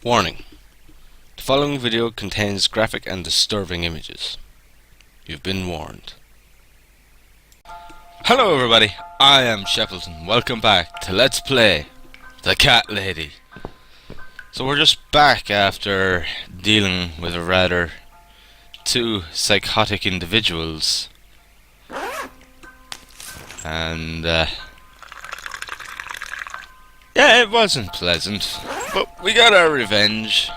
Warning: the following video contains graphic and disturbing images. You've been warned. Hello everybody, I am Shepples and welcome back to Let's Play The Cat Lady. So we're just back after dealing with a rather two psychotic individuals. And yeah, it wasn't pleasant, but we got our revenge.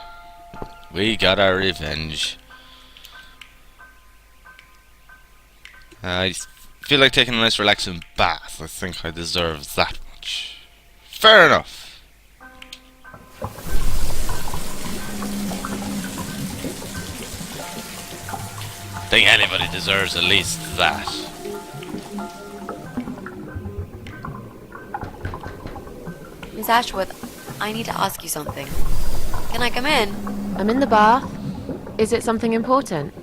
I feel like taking a nice relaxing bath. I think I deserve that much. Fair enough. I think anybody deserves at least that. Miss Ashworth, I need to ask you something. Can I come in? I'm in the bath. Is it something important?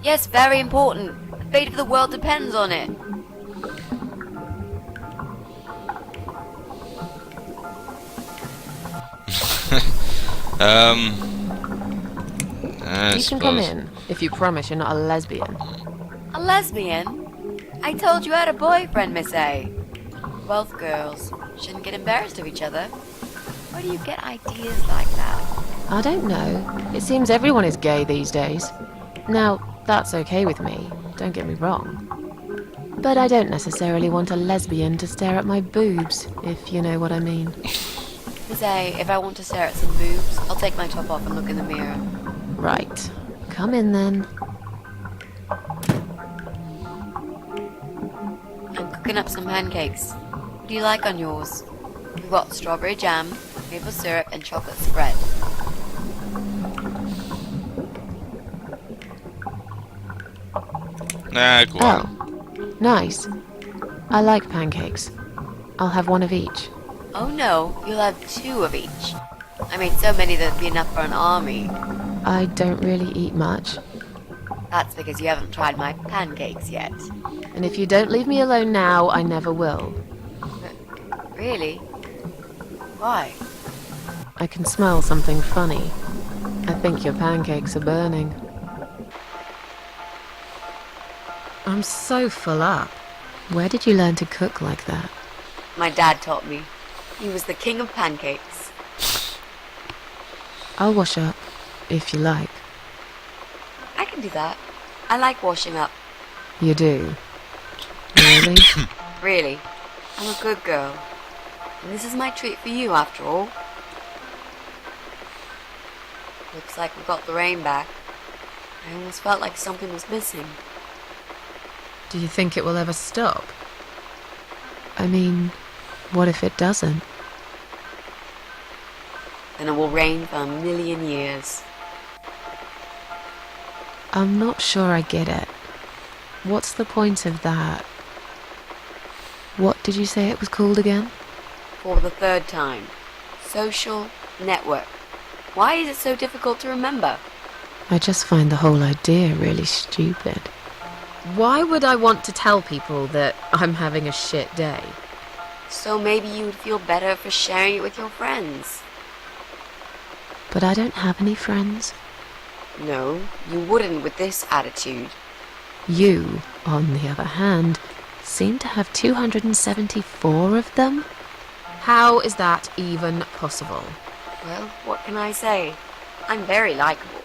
Yes, very important. The fate of the world depends on it. I You can come suppose. in, if you promise you're not a lesbian. A lesbian? I told you I had a boyfriend, Miss A. Both girls shouldn't get embarrassed of each other. Where do you get ideas like that? I don't know. It seems everyone is gay these days. Now, that's okay with me, don't get me wrong. But I don't necessarily want a lesbian to stare at my boobs, if you know what I mean. Miss A, if I want to stare at some boobs, I'll take my top off and look in the mirror. Right. Come in then. I'm cooking up some pancakes. What do you like on yours? We've got strawberry jam, maple syrup, and chocolate spread. Nah, go on. Oh, nice. I like pancakes. I'll have one of each. Oh no, you'll have two of each. I made so many that'd be enough for an army. I don't really eat much. That's because you haven't tried my pancakes yet. And if you don't leave me alone now, I never will. Really? Why? I can smell something funny. I think your pancakes are burning. I'm so full up. Where did you learn to cook like that? My dad taught me. He was the king of pancakes. I'll wash up, if you like. I can do that. I like washing up. You do? Really? Really. I'm a good girl. And this is my treat for you, after all. Looks like we got the rain back. I almost felt like something was missing. Do you think it will ever stop? I mean, what if it doesn't? Then it will rain for 1,000,000 years. I'm not sure I get it. What's the point of that? What did you say it was called again? For the third time. Social network. Why is it so difficult to remember? I just find the whole idea really stupid. Why would I want to tell people that I'm having a shit day? So maybe you would feel better for sharing it with your friends. But I don't have any friends. No, you wouldn't with this attitude. You, on the other hand, seem to have 274 of them? How is that even possible? Well, what can I say? I'm very likable.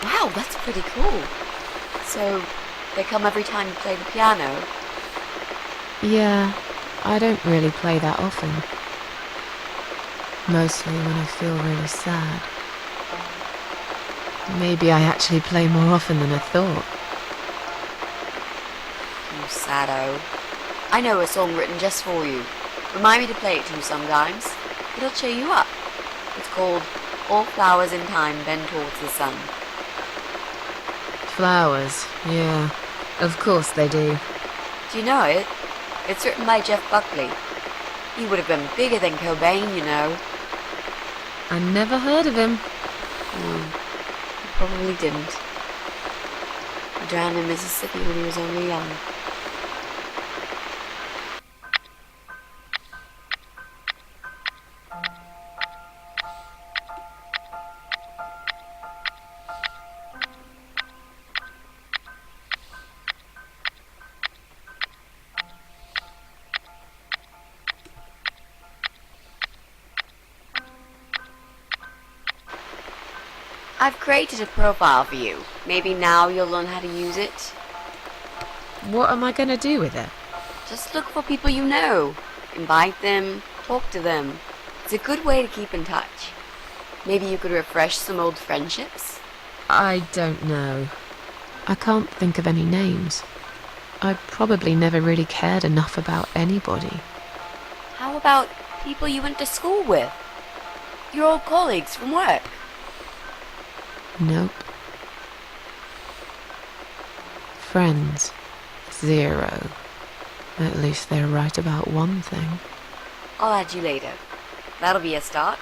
Wow, that's pretty cool. So, they come every time you play the piano? Yeah, I don't really play that often. Mostly when I feel really sad. Maybe I actually play more often than I thought. You saddo. I know a song written just for you. Remind me to play it to you sometimes. It'll cheer you up. It's called All Flowers in Time Bend Towards the Sun. Flowers, yeah. Of course they do. Do you know it? It's written by Jeff Buckley. He would have been bigger than Cobain, you know. I never heard of him. He probably didn't. He drowned in Mississippi when he was only young. I've created a profile for you. Maybe now you'll learn how to use it. What am I going to do with it? Just look for people you know. Invite them, talk to them. It's a good way to keep in touch. Maybe you could refresh some old friendships? I don't know. I can't think of any names. I probably never really cared enough about anybody. How about people you went to school with? Your old colleagues from work? Nope. Friends. 0. At least they're right about one thing. I'll add you later. That'll be a start.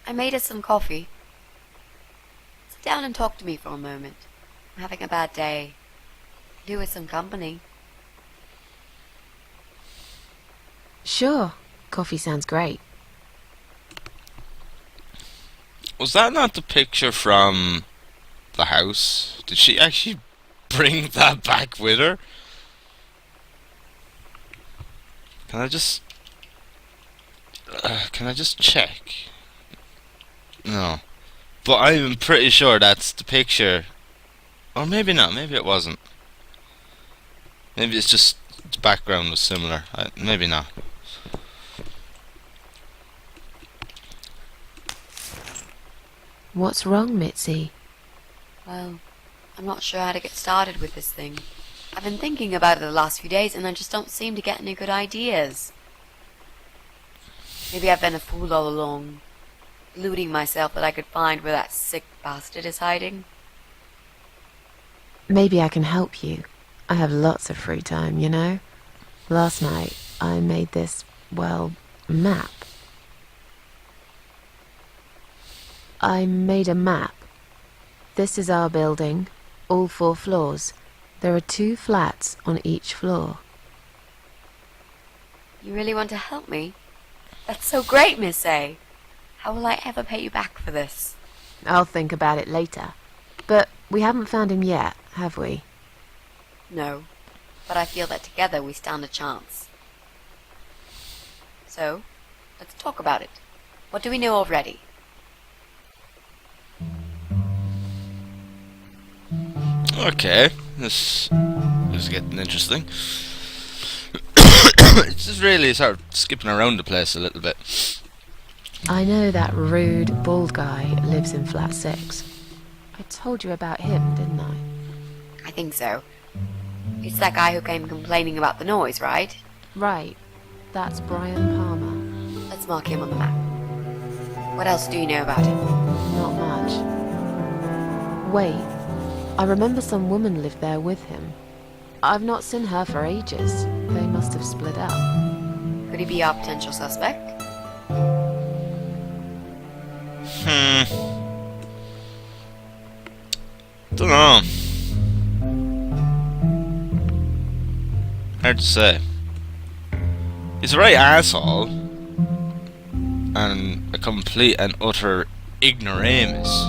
I made us some coffee. Sit down and talk to me for a moment. I'm having a bad day. Do with some company. Sure. Coffee sounds great. Was that not the picture from the house? Did she actually bring that back with her? Can I just check? No. But I'm pretty sure that's the picture. Or maybe not, maybe it wasn't. Maybe it's just the background was similar. Maybe not. What's wrong, Mitzi? Well, I'm not sure how to get started with this thing. I've been thinking about it the last few days and I just don't seem to get any good ideas. Maybe I've been a fool all along, deluding myself that I could find where that sick bastard is hiding. Maybe I can help you. I have lots of free time, you know? Last night, I made this, well, map. I made a map. This is our building, all 4 floors. There are 2 flats on each floor. You really want to help me? That's so great, Miss A. How will I ever pay you back for this? I'll think about it later. But we haven't found him yet, have we? No, but I feel that together we stand a chance. So, let's talk about it. What do we know already? Okay, this is getting interesting. It's just really sort of skipping around the place a little bit. I know that rude, bald guy lives in flat 6. I told you about him, didn't I? I think so. It's that guy who came complaining about the noise, right? Right. That's Brian Palmer. Let's mark him on the map. What else do you know about him? Not much. Wait. I remember some woman lived there with him. I've not seen her for ages. They must have split up. Could he be our potential suspect? Dunno. Hard to say. He's a right asshole. And a complete and utter ignoramus.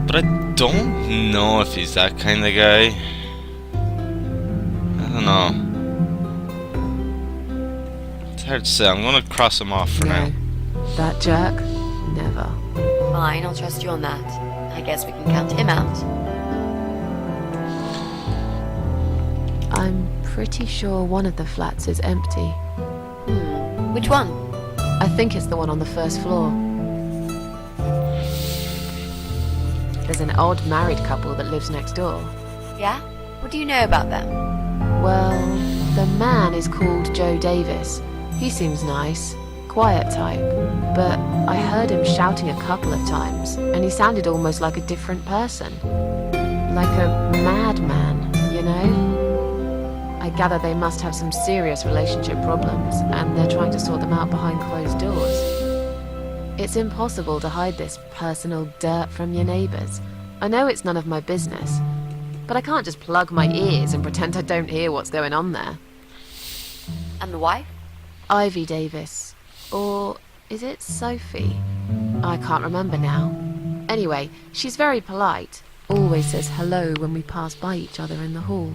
But I don't know if he's that kind of guy. I don't know. It's hard to say. I'm gonna cross him off for now. That jerk? Never. Fine, I'll trust you on that. I guess we can count him out. I'm pretty sure one of the flats is empty. Which one? I think it's the one on the first floor. There's an odd married couple that lives next door. Yeah? What do you know about them? Well, the man is called Joe Davis. He seems nice, quiet type, but I heard him shouting a couple of times, and he sounded almost like a different person. Like a madman, you know? I gather they must have some serious relationship problems, and they're trying to sort them out behind closed doors. It's impossible to hide this personal dirt from your neighbours. I know it's none of my business, but I can't just plug my ears and pretend I don't hear what's going on there. And the wife? Ivy Davis. Or is it Sophie? I can't remember now. Anyway, she's very polite. Always says hello when we pass by each other in the hall.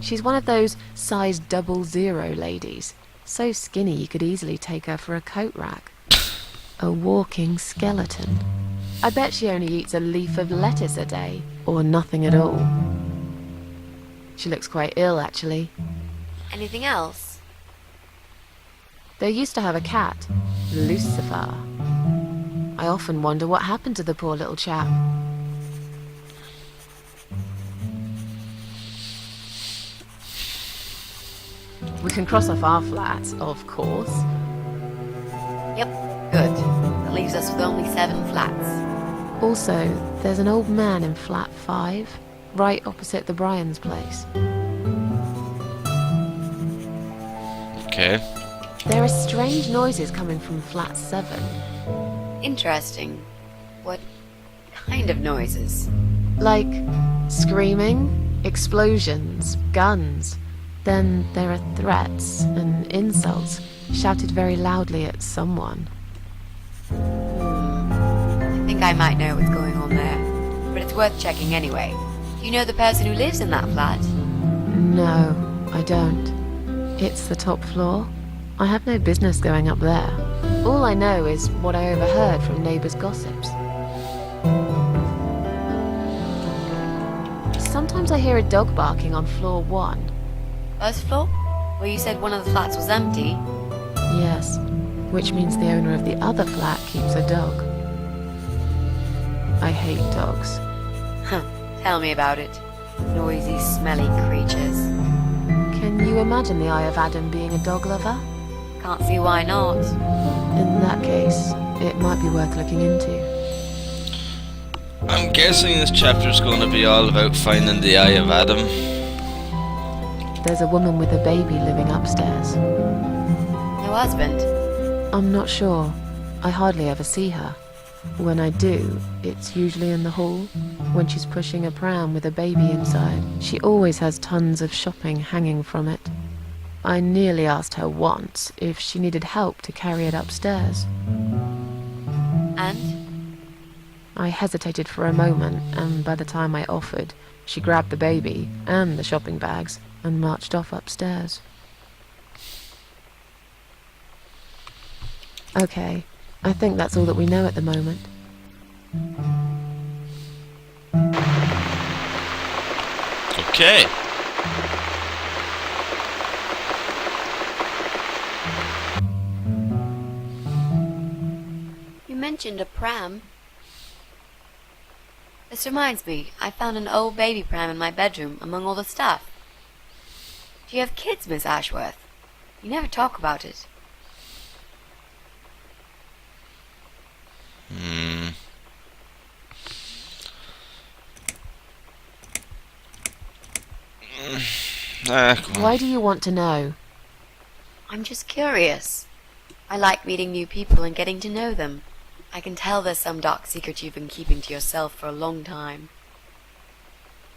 She's one of those size 00 ladies. So skinny you could easily take her for a coat rack. A walking skeleton. I bet she only eats a leaf of lettuce a day, or nothing at all. She looks quite ill, actually. Anything else? They used to have a cat, Lucifer. I often wonder what happened to the poor little chap. We can cross off our flats, of course. Yep, good. That leaves us with only 7 flats. Also, there's an old man in flat 5, right opposite the Bryans' place. Okay. There are strange noises coming from flat 7. Interesting. What kind of noises? Like screaming, explosions, guns. Then there are threats and insults shouted very loudly at someone. I think I might know what's going on there, but it's worth checking anyway. Do you know the person who lives in that flat? No, I don't. It's the top floor. I have no business going up there. All I know is what I overheard from neighbours' gossips. Sometimes I hear a dog barking on floor 1. First floor? Where you said one of the flats was empty? Yes, which means the owner of the other flat keeps a dog. I hate dogs. Huh, tell me about it. Noisy, smelly creatures. Can you imagine the Eye of Adam being a dog lover? Can't see why not. In that case, it might be worth looking into. I'm guessing this chapter's going to be all about finding the Eye of Adam. There's a woman with a baby living upstairs. No husband? I'm not sure. I hardly ever see her. When I do, it's usually in the hall, when she's pushing a pram with a baby inside. She always has tons of shopping hanging from it. I nearly asked her once if she needed help to carry it upstairs. And? I hesitated for a moment, and by the time I offered, she grabbed the baby and the shopping bags and marched off upstairs. Okay, I think that's all that we know at the moment. Okay. You mentioned a pram. This reminds me, I found an old baby pram in my bedroom among all the stuff. Do you have kids, Miss Ashworth? You never talk about it. Why do you want to know? I'm just curious. I like meeting new people and getting to know them. I can tell there's some dark secret you've been keeping to yourself for a long time.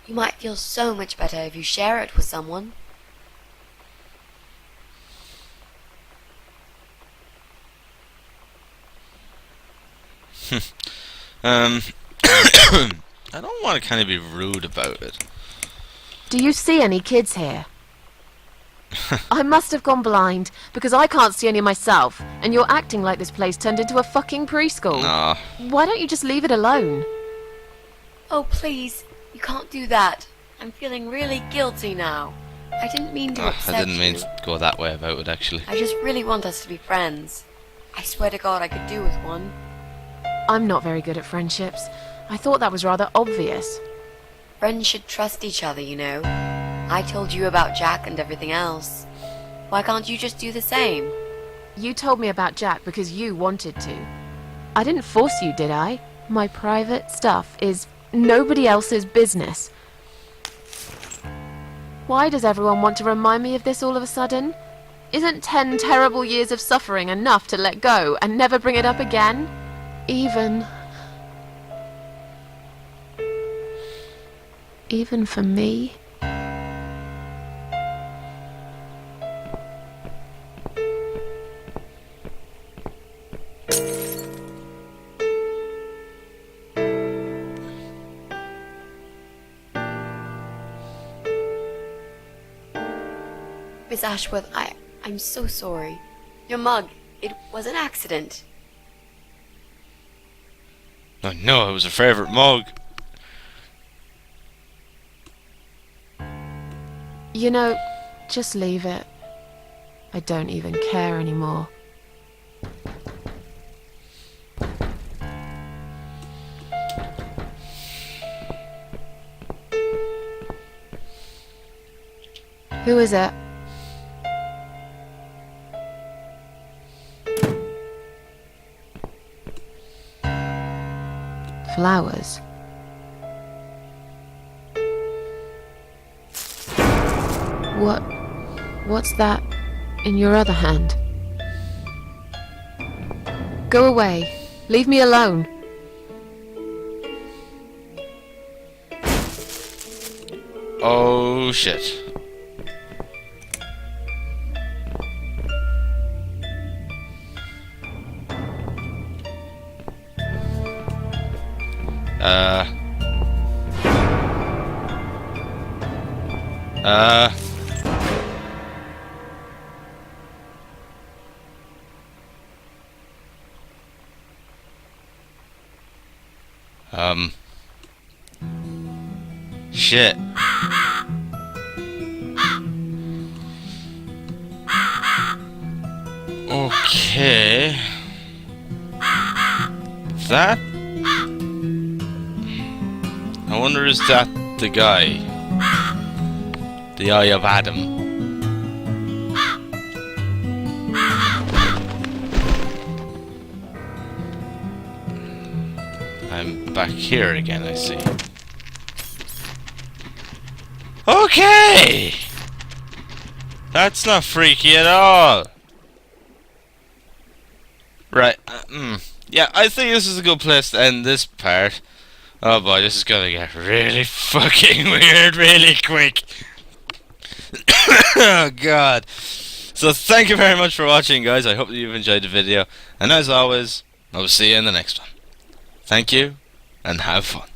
You might feel so much better if you share it with someone. I don't want to kind of be rude about it. Do you see any kids here? I must have gone blind, because I can't see any myself, and you're acting like this place turned into a fucking preschool. Nah. Why don't you just leave it alone? Oh, please. You can't do that. I'm feeling really guilty now. I didn't mean to upset you. I didn't mean to go that way about it, actually. I just really want us to be friends. I swear to God I could do with one. I'm not very good at friendships. I thought that was rather obvious. Friends should trust each other, you know. I told you about Jack and everything else. Why can't you just do the same? You told me about Jack because you wanted to. I didn't force you, did I? My private stuff is nobody else's business. Why does everyone want to remind me of this all of a sudden? Isn't 10 terrible years of suffering enough to let go and never bring it up again? Even for me? Miss Ashworth, I'm so sorry. Your mug, it was an accident. I know, it was a favourite mug. You know, just leave it. I don't even care anymore. Who is it? Flowers. What's that in your other hand? Go away. Leave me alone. Oh shit. Shit. Okay. That? I wonder, is that the guy? The Eye of Adam? I'm back here again, I see. Okay! That's not freaky at all. Right, yeah, I think this is a good place to end this part. Oh boy, this is gonna get really fucking weird really quick. Oh god. So thank you very much for watching, guys. I hope that you've enjoyed the video. And as always, I will see you in the next one. Thank you, and have fun.